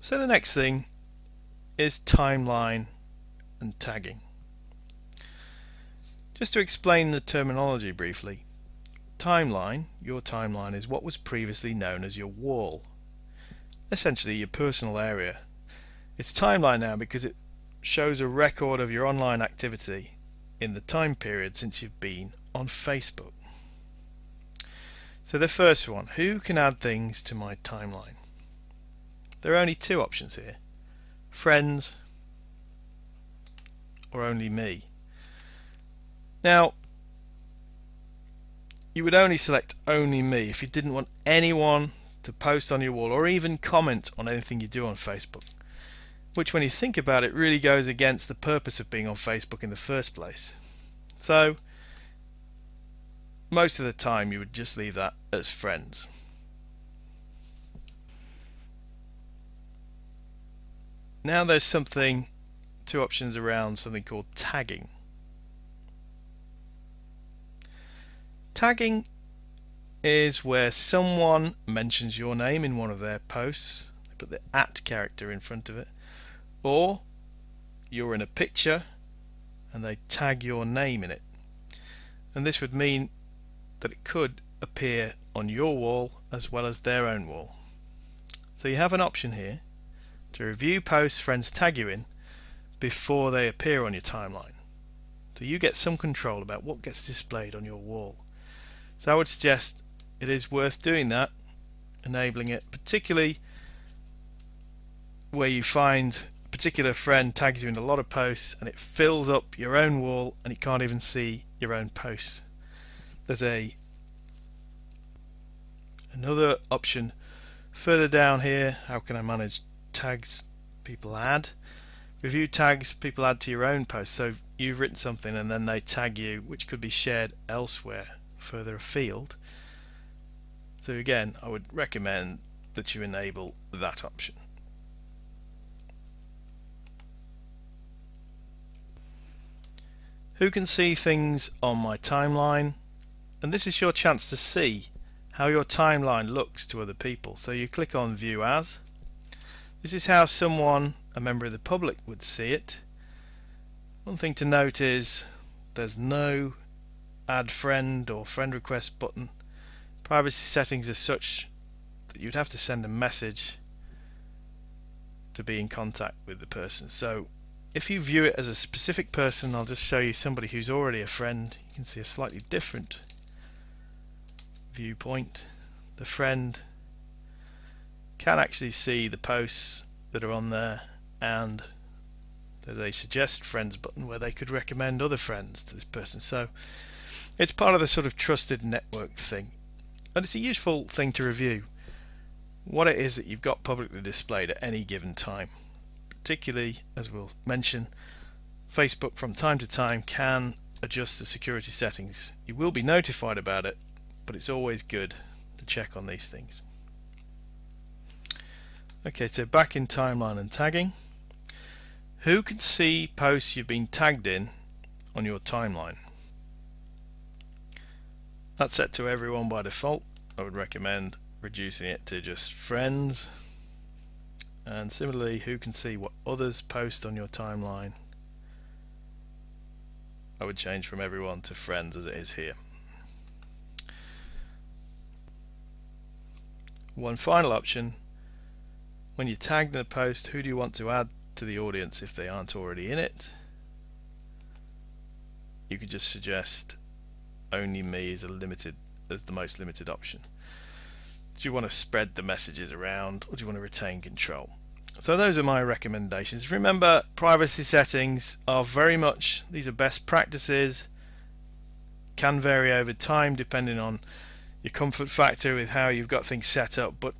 So the next thing is timeline and tagging. Just to explain the terminology briefly, timeline, your timeline, is what was previously known as your wall, essentially your personal area. It's timeline now because it shows a record of your online activity in the time period since you've been on Facebook. So the first one, who can add things to my timeline? There are only two options here: friends or only me. Now, you would only select only me if you didn't want anyone to post on your wall or even comment on anything you do on Facebook, which, when you think about it, really goes against the purpose of being on Facebook in the first place. So most of the time you would just leave that as friends. Now there's two options around something called tagging. Tagging is where someone mentions your name in one of their posts, they put the @ character in front of it, or you're in a picture and they tag your name in it. And this would mean that it could appear on your wall as well as their own wall. So you have an option here to review posts friends tag you in before they appear on your timeline. So you get some control about what gets displayed on your wall. So I would suggest it is worth doing that, enabling it, particularly where you find a particular friend tags you in a lot of posts and it fills up your own wall and you can't even see your own posts. There's another option further down here. How can I manage tags people add? Review tags people add to your own posts. So you've written something and then they tag you, which could be shared elsewhere further afield. So again, I would recommend that you enable that option. Who can see things on my timeline? And this is your chance to see how your timeline looks to other people. So you click on View As. This is how someone, a member of the public, would see it. One thing to note is there's no Add Friend or Friend Request button. Privacy settings are such that you'd have to send a message to be in contact with the person. So if you view it as a specific person, I'll just show you somebody who's already a friend. You can see a slightly different viewpoint. The friend can actually see the posts that are on there, and there's a Suggest Friends button where they could recommend other friends to this person. So it's part of the sort of trusted network thing, and it's a useful thing to review what it is that you've got publicly displayed at any given time. Particularly, as we'll mention, Facebook from time to time can adjust the security settings. You will be notified about it, but it's always good to check on these things. Okay, so back in timeline and tagging. Who can see posts you've been tagged in on your timeline? That's set to everyone by default. I would recommend reducing it to just friends. And similarly, who can see what others post on your timeline? I would change from everyone to friends as it is here. One final option: when you tag the post, who do you want to add to the audience if they aren't already in it? You could just suggest only me as the most limited option. Do you want to spread the messages around, or do you want to retain control? So those are my recommendations. Remember, privacy settings are very much, these are best practices, can vary over time depending on your comfort factor with how you've got things set up, but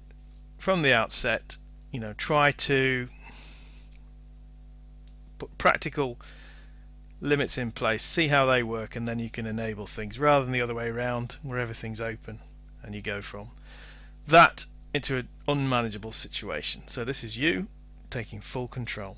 from the outset, try to put practical limits in place, see how they work, and then you can enable things rather than the other way around where everything's open and you go from that into an unmanageable situation. So this is you taking full control.